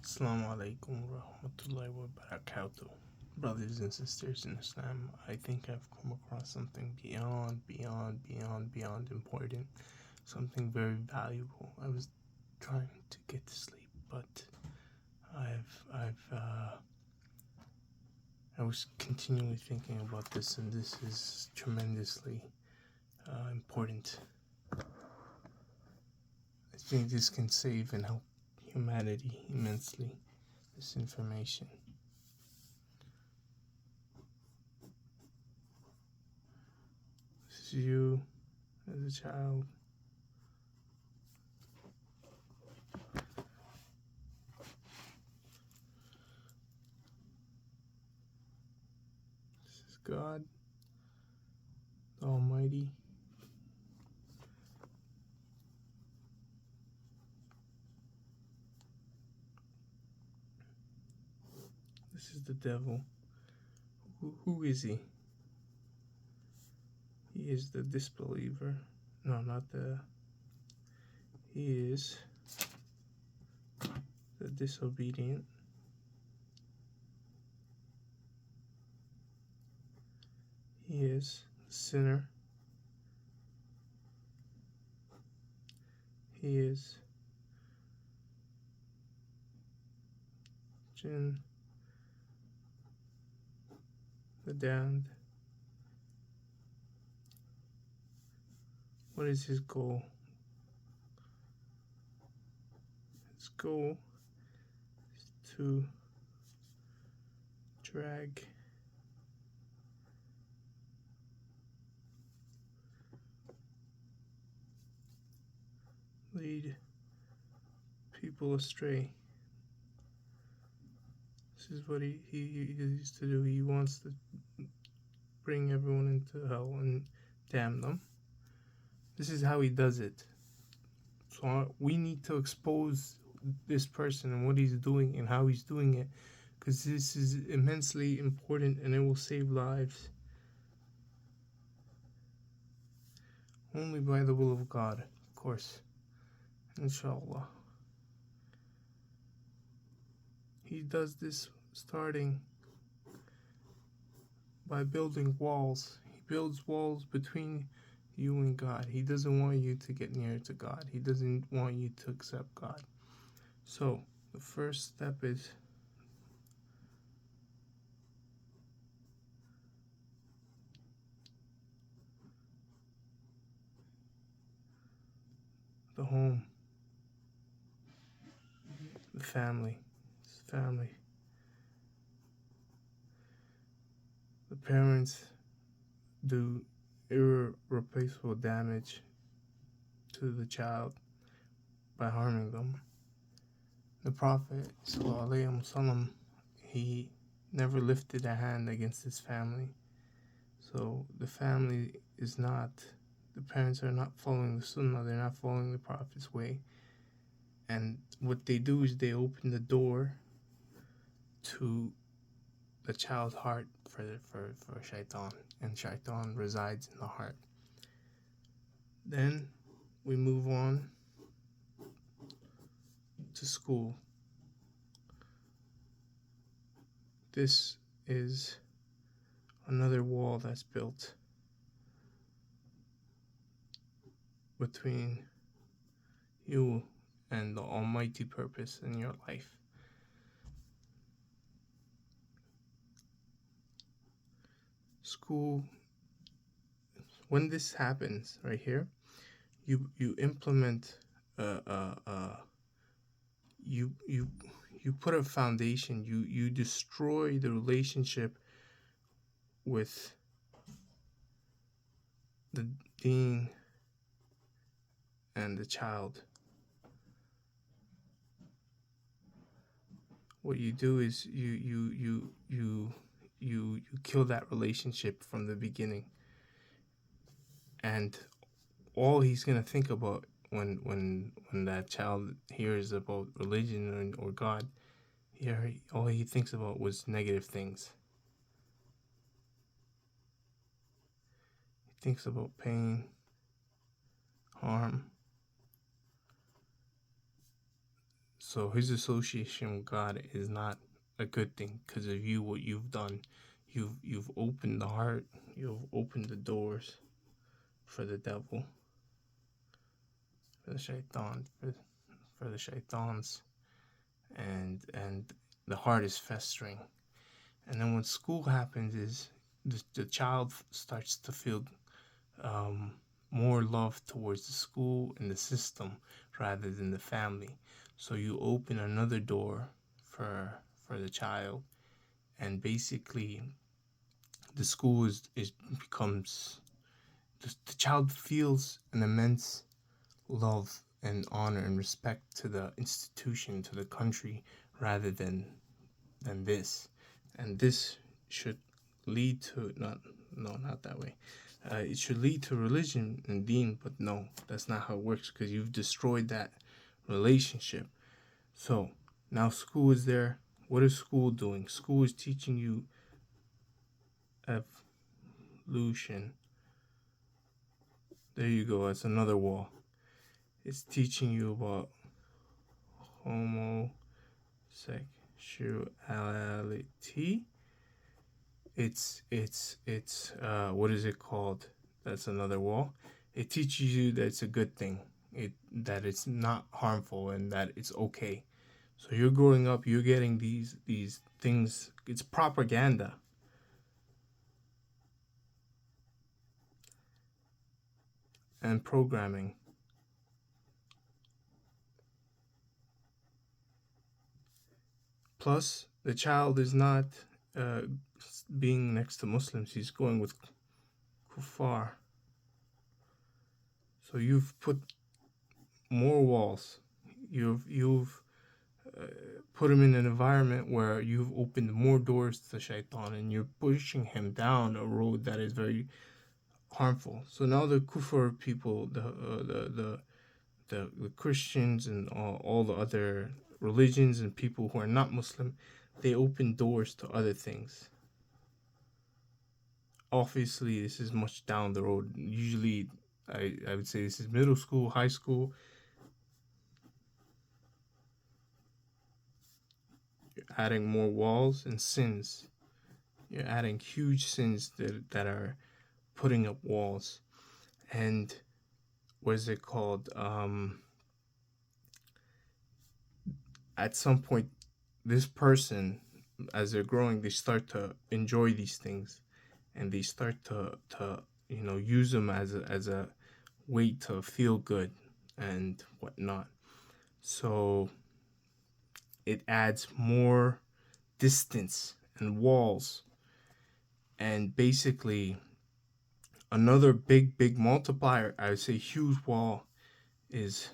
Assalamu alaikum rahmatullahi wa barakatuh. Brothers and sisters in Islam, I think I've come across something beyond important. Something very valuable. I was trying to get to sleep, but I was continually thinking about this, and this is tremendously important. I think this can save and help humanity immensely. This information. This is you as a child. This is God, the Almighty. This is the devil. Who is he? He is the disbeliever. No, not the. He is the disobedient. He is the sinner. He is jinn, the damned. What is his goal? His goal is to drag lead people astray. This is what he used to do. He wants to bring everyone into hell and damn them. This is how he does it. So we need to expose this person and what he's doing and how he's doing it, because this is immensely important and it will save lives. Only by the will of God, of course. Inshallah. He does this starting by building walls. He builds walls between you and God. He doesn't want you to get near to God. He doesn't want you to accept God. So the first step is the home, the family. It's family. The parents do irreplaceable damage to the child by harming them. The Prophet ﷺ, he never lifted a hand against his family. So the family is not, the parents are not following the Sunnah, they're not following the Prophet's way. And what they do is they open the door to the child's heart for Shaytan, and Shaytan resides in the heart. Then we move on to school. This is another wall that's built between you and the almighty purpose in your life. School, when this happens right here, you implement you put a foundation, you destroy the relationship with the deen and the child. What you do is you kill that relationship from the beginning, and all he's gonna think about when that child hears about religion or God, all he thinks about was negative things. He thinks about pain, harm. So his association with God is not a good thing because of you, what you've done. You've opened the heart, you've opened the doors for the devil, for the shaitan, for the shaitans, and the heart is festering. And then when school happens, is the child starts to feel um, more love towards the school and the system rather than the family. So you open another door for the child, and basically the school is becomes the child feels an immense love and honor and respect to the institution, to the country, rather than this. And this should lead to not no not that way. It should lead to religion and deen, but no, that's not how it works because you've destroyed that relationship. So now school is there. What is school doing? School is teaching you evolution. There you go. That's another wall. It's teaching you about homosexuality. It's what is it called? That's another wall. It teaches you that it's a good thing. That it's not harmful and that it's okay. So you're growing up, you're getting these things. It's propaganda and programming. Plus, the child is not uh, being next to Muslims. He's going with kuffar. So you've put more walls. You've put him in an environment where you've opened more doors to shaitan and you're pushing him down a road that is very harmful. So now the kufr people, the Christians and all the other religions and people who are not Muslim, they open doors to other things. Obviously, this is much down the road. Usually, I would say this is middle school, high school. You're adding more walls and sins. You're adding huge sins that are putting up walls. And what is it called? At some point, this person, as they're growing, they start to enjoy these things, and they start to use them as a way to feel good and whatnot. So it adds more distance and walls, and basically another big multiplier, I would say huge wall, is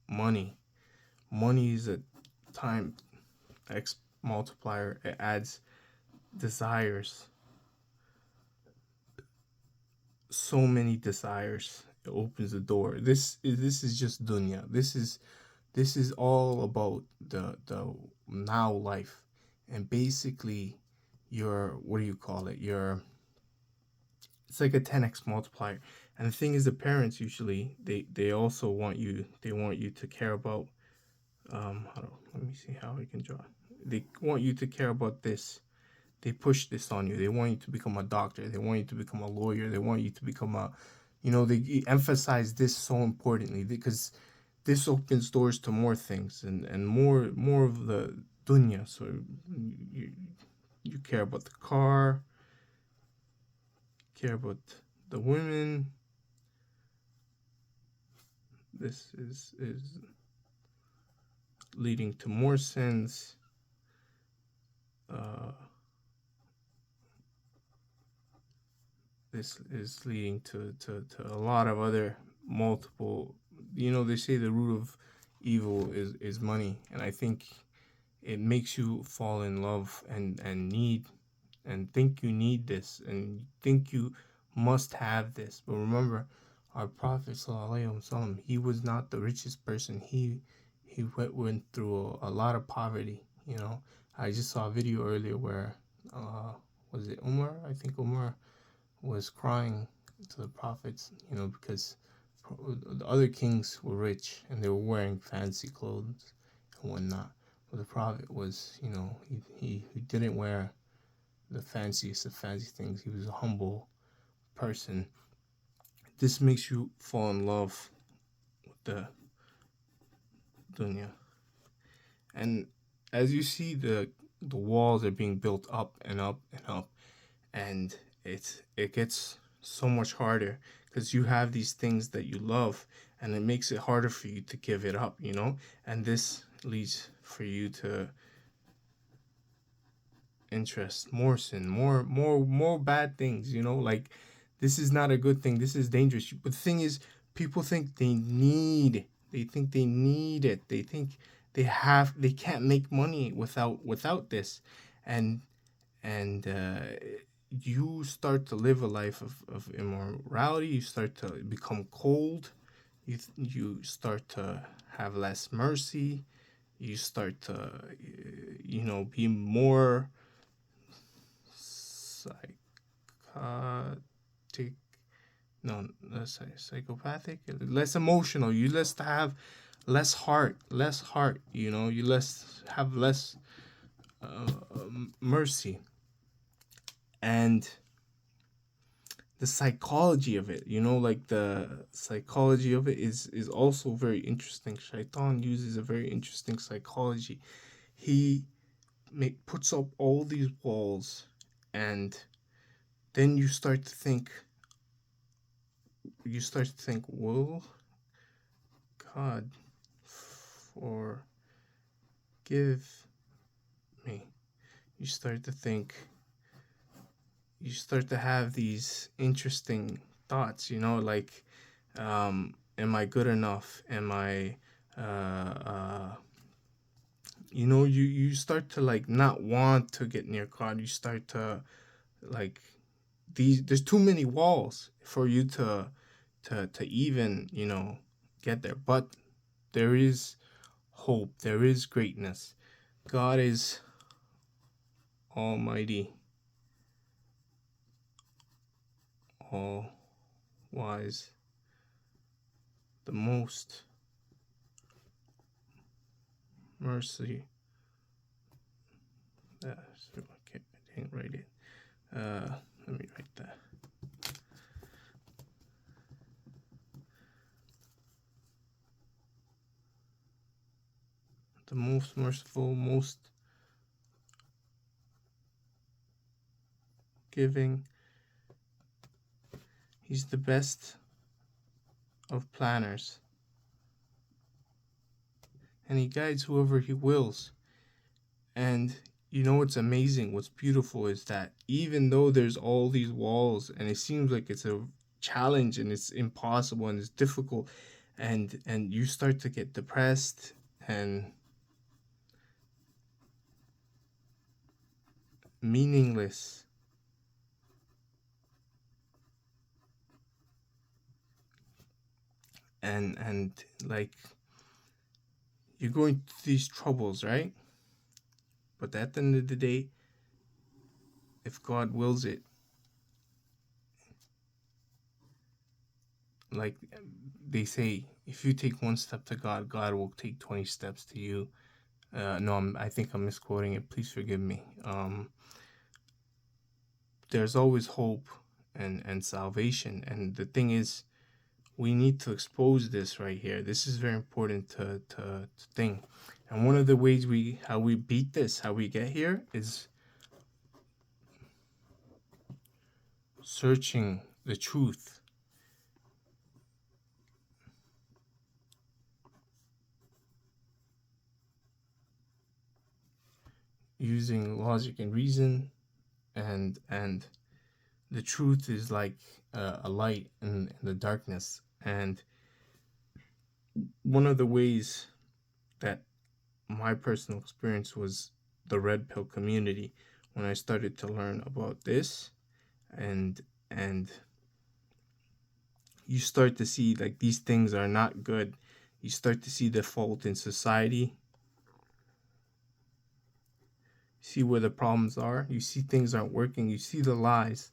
money. Money is a time X multiplier. It adds desires, so many desires. It opens the door. This is just dunya. This is all about the now life, and basically your, what do you call it, your, it's like a 10x multiplier. And the thing is, the parents usually they also want you to care about let me see how I can draw. They want you to care about this. They push this on you. They want you to become a doctor. They want you to become a lawyer. They want you to become a, they emphasize this so importantly because this opens doors to more things and more of the dunya. So you you care about the car, care about the women. This is leading to more sins. Uh, this is leading to a lot of other multiple. They say the root of evil is money, and I think it makes you fall in love and need and think you need this and think you must have this. But remember, our Prophet ﷺ, he was not the richest person. He went through a lot of poverty. I just saw a video earlier where was it Umar? I think Umar was crying to the prophets, because the other kings were rich and they were wearing fancy clothes. and whatnot. But the Prophet was, he didn't wear the fanciest of fancy things. He was a humble person. This makes you fall in love with the dunya. And as you see, the walls are being built up and up and up, and it gets so much harder because you have these things that you love, and it makes it harder for you to give it up, and this leads for you to interest, more sin, more bad things, like this is not a good thing. This is dangerous. But the thing is, people think they think they need it. They think they can't make money without this. And and you start to live a life of immorality. You start to become cold. You start to have less mercy. You start to be more psychotic. No, let's say psychopathic. Less emotional. You have less heart. You have less mercy. And the psychology of it, like the psychology of it is also very interesting. Shaitan uses a very interesting psychology. He puts up all these walls, and then you start to think, will God forgive me? You start to think, you start to have these interesting thoughts, like, am I good enough? Am I, you start to like not want to get near God. You start to like there's too many walls for you to even, get there. But there is hope. There is greatness. God is almighty, all wise, the most mercy. Okay, I didn't write it. Let me write that. The most merciful, most giving. He's the best of planners, and he guides whoever he wills. And what's amazing, what's beautiful is that even though there's all these walls and it seems like it's a challenge and it's impossible and it's difficult, and you start to get depressed and meaningless, and like you're going through these troubles, right? But at the end of the day, if God wills it, like they say, if you take one step to God, God will take 20 steps to you. No, I think I'm misquoting it. Please forgive me. There's always hope and salvation. And the thing is, we need to expose this right here. This is very important to think. And one of the ways how we beat this, how we get here, is searching the truth. Using logic and reason, and the truth is like a light in the darkness. And one of the ways that my personal experience was the red pill community, when I started to learn about this, and you start to see like these things are not good. You start to see the fault in society. See where the problems are. You see things aren't working. You see the lies.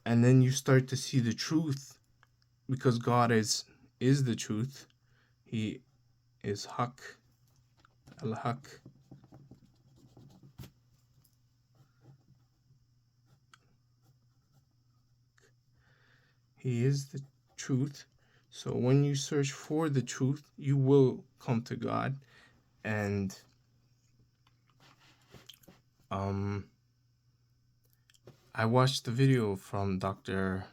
And then you start to see the truth, because God is the truth. He is Haq. al-haq. He is the truth. So when you search for the truth, you will come to God. And I watched the video from Dr.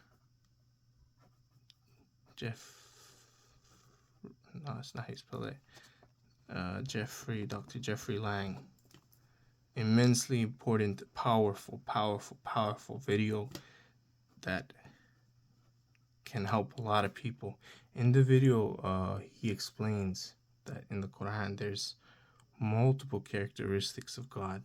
Jeff. No, it's not how you spell it. Dr. Jeffrey Lang. Immensely important, powerful video that can help a lot of people. In the video, he explains that in the Quran there's multiple characteristics of God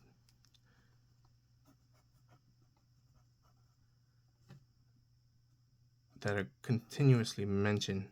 that are continuously mentioned.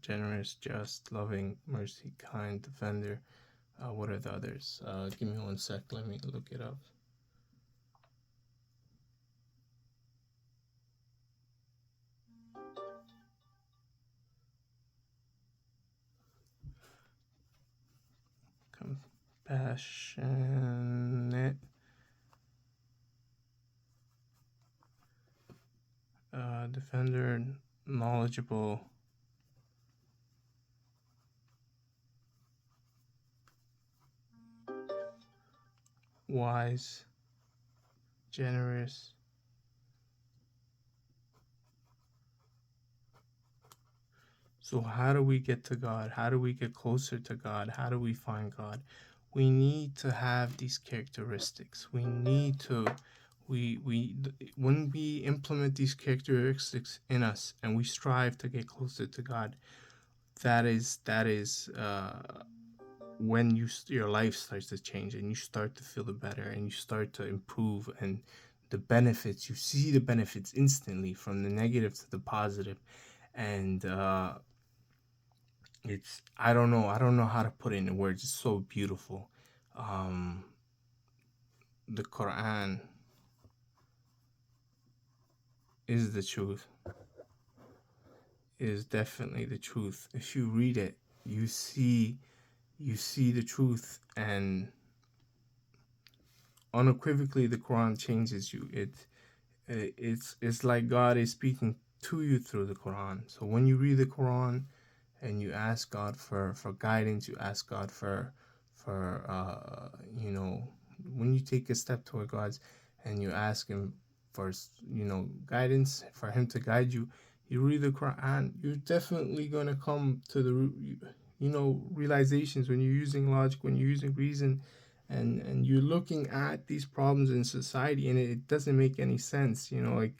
Generous, just, loving, mercy, kind, defender. What are the others? Give me 1 sec. Let me look it up. Compassionate. Defender, knowledgeable. Wise, generous. So how do we get to God? How do we get closer to God? How do we find God? We need to have these characteristics. We need to, when we implement these characteristics in us and we strive to get closer to God, that is when your life starts to change and you start to feel the better and you start to improve, and the benefits, you see the benefits instantly from the negative to the positive. And it's, I don't know how to put it in words. It's so beautiful. The Quran is the truth, is definitely the truth. If you read it, you see the truth, and unequivocally the Quran changes you. It's like God is speaking to you through the Quran. So when you read the Quran and you ask God for guidance, you ask God for when you take a step toward God's and you ask him for guidance, for him to guide you, you read the Quran, you're definitely going to come to the realizations when you're using logic, when you're using reason, and you're looking at these problems in society, and it doesn't make any sense. Like,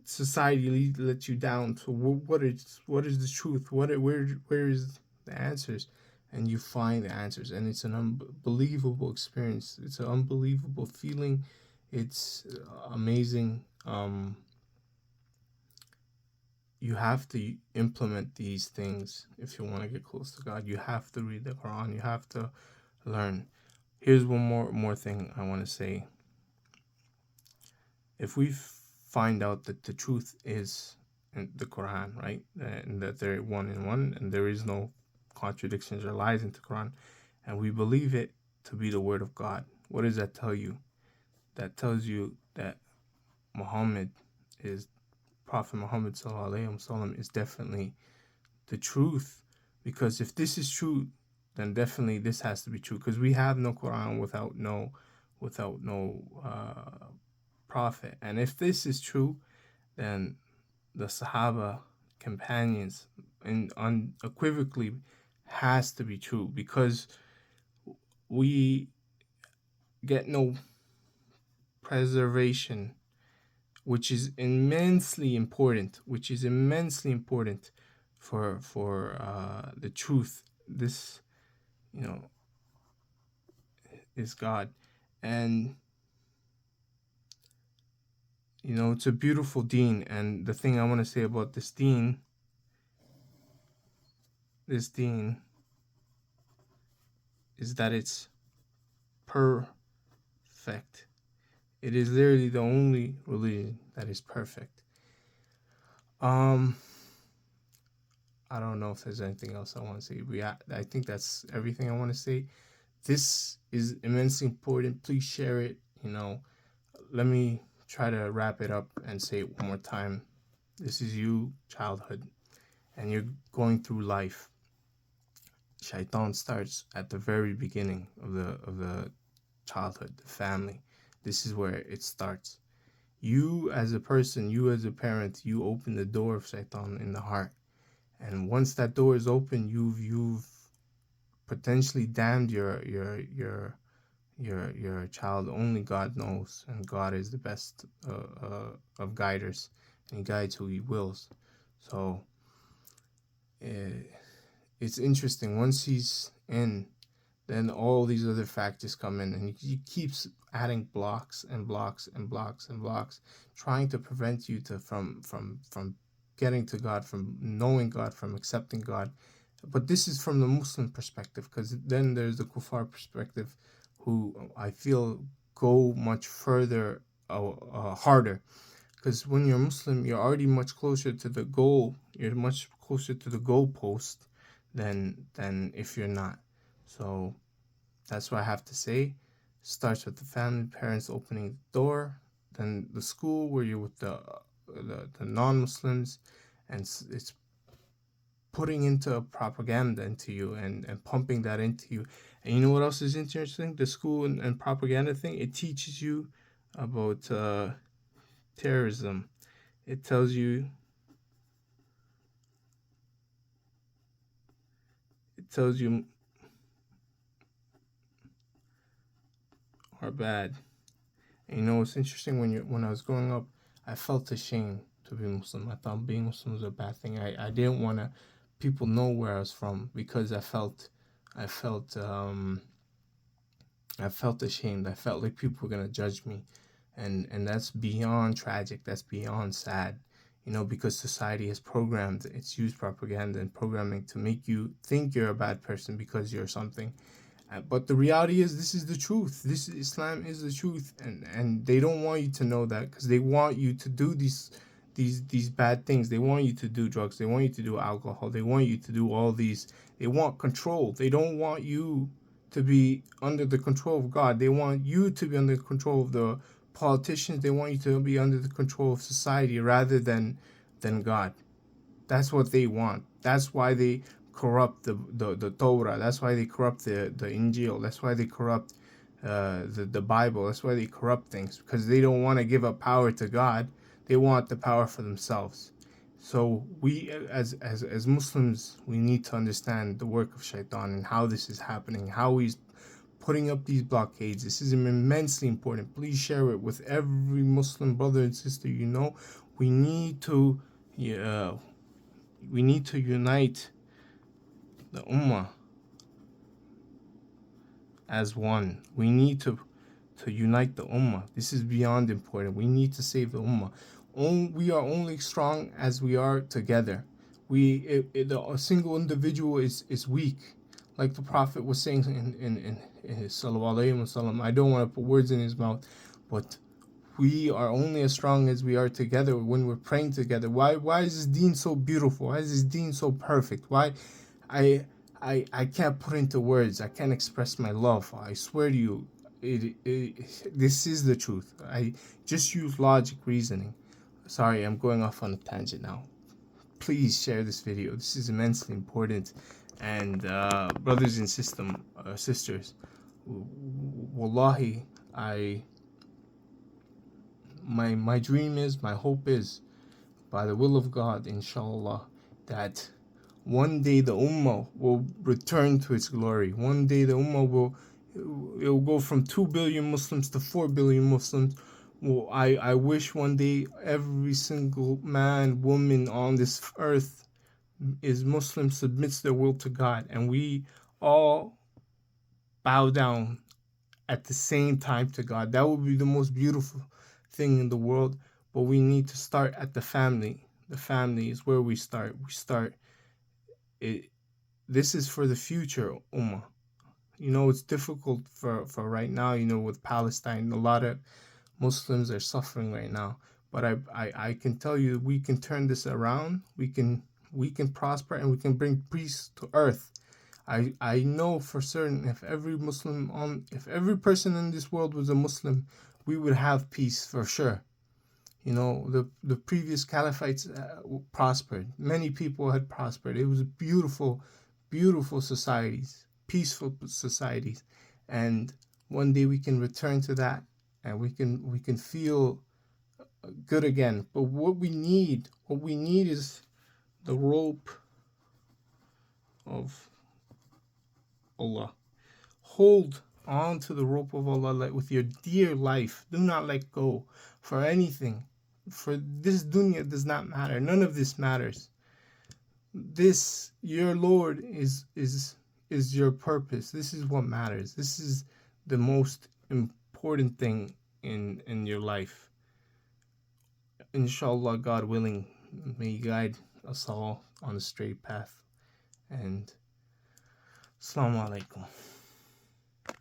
society lets you down. So what is the truth? Where is the answers? And you find the answers, and it's an unbelievable experience. It's an unbelievable feeling. It's amazing. You have to implement these things if you want to get close to God. You have to read the Quran. You have to learn. Here's one more thing I want to say. If we find out that the truth is in the Quran, right, and that they're one in one, and there is no contradictions or lies in the Quran, and we believe it to be the word of God, what does that tell you? That tells you that Prophet Muhammad ﷺ is definitely the truth. Because if this is true, then definitely this has to be true. Because we have no Quran without no prophet. And if this is true, then the Sahaba companions and unequivocally has to be true, because we get no preservation, which is immensely important, for the truth. This is God. And it's a beautiful deen. And the thing I want to say about this deen is that it's perfect. It is literally the only religion that is perfect. I don't know if there's anything else I want to say. I think that's everything I want to say. This is immensely important. Please share it. Let me try to wrap it up and say it one more time. This is you, childhood, and you're going through life. Shaitan starts at the very beginning of the childhood, the family. This is where it starts. You as a person, you as a parent, you open the door of Shaitan in the heart. And once that door is open, you've potentially damned your child. Only God knows, and God is the best of guiders, and He guides who He wills. So it's interesting. Once he's in, then all these other factors come in, and he keeps adding blocks and blocks and blocks and blocks, trying to prevent you from getting to God, from knowing God, from accepting God. But this is from the Muslim perspective, because then there's the kuffar perspective, who I feel go much further, harder. Because when you're Muslim, you're already much closer to the goal. You're much closer to the goalpost than if you're not. So that's what I have to say. Starts with the family, parents opening the door, then the school where you're with the non-Muslims, and it's putting into propaganda into you, and pumping that into you. And you know what else is interesting? The school and propaganda thing, it teaches you about terrorism. It tells you it tells you are bad. And it's interesting, when I was growing up, I felt ashamed to be Muslim. I thought being Muslim was a bad thing. I didn't want to people know where I was from, because I felt I felt ashamed. I felt like people were gonna judge me, and that's beyond tragic. That's beyond sad. Because society has programmed, it's used propaganda and programming to make you think you're a bad person because you're something. But the reality is, this is the truth. Islam is the truth, and they don't want you to know that, because they want you to do these bad things. They want you to do drugs. They want you to do alcohol. They want you to do all these. They want control. They don't want you to be under the control of God. They want you to be under the control of the politicians. They want you to be under the control of society rather than God. That's what they want. That's why they corrupt the Torah. That's why they corrupt the Injil. That's why they corrupt the Bible. That's why they corrupt things, because they don't want to give up power to God. They want the power for themselves. So we, as Muslims, we need to understand the work of Shaitan and how this is happening, how he's putting up these blockades. This is immensely important. Please share it with every Muslim brother and sister you know. We need to, we need to unite the Ummah as one. We need to unite the Ummah. This is beyond important. We need to save the Ummah. We are only strong as we are together. A single individual is weak. Like the Prophet was saying in his Sallallahu Alaihi Wasallam. I don't want to put words in his mouth, but we are only as strong as we are together when we're praying together. Why is this deen so beautiful? Why is this deen so perfect? Why I I can't put into words. I can't express my love. I swear to you, this is the truth. I just use logic, reasoning. Sorry, I'm going off on a tangent now. Please share this video. This is immensely important. And brothers and sisters, wallahi, my dream is, my hope is, by the will of God, inshallah, that one day the Ummah will return to its glory. One day the Ummah will go from 2 billion Muslims to 4 billion Muslims. Well, I wish one day every single man, woman on this earth is Muslim, submits their will to God, and we all bow down at the same time to God. That would be the most beautiful thing in the world. But we need to start at the family. The family is where we start. We start it. This is for the future, Ummah. It's difficult for right now, with Palestine. A lot of Muslims are suffering right now. But I can tell you, we can turn this around. We can prosper, and we can bring peace to earth. I know for certain, if every person in this world was a Muslim, we would have peace for sure. The previous caliphates prospered. Many people had prospered. It was beautiful, beautiful societies, peaceful societies, and one day we can return to that, and we can feel good again. But what we need is the rope of Allah. Hold on to the rope of Allah like with your dear life. Do not let go for anything. For this dunya does not matter. None of this matters. This, your Lord, is your purpose. This is what matters. This is the most important thing in your life. Inshallah, God willing, may He guide us all on the straight path. And Assalamu alaikum.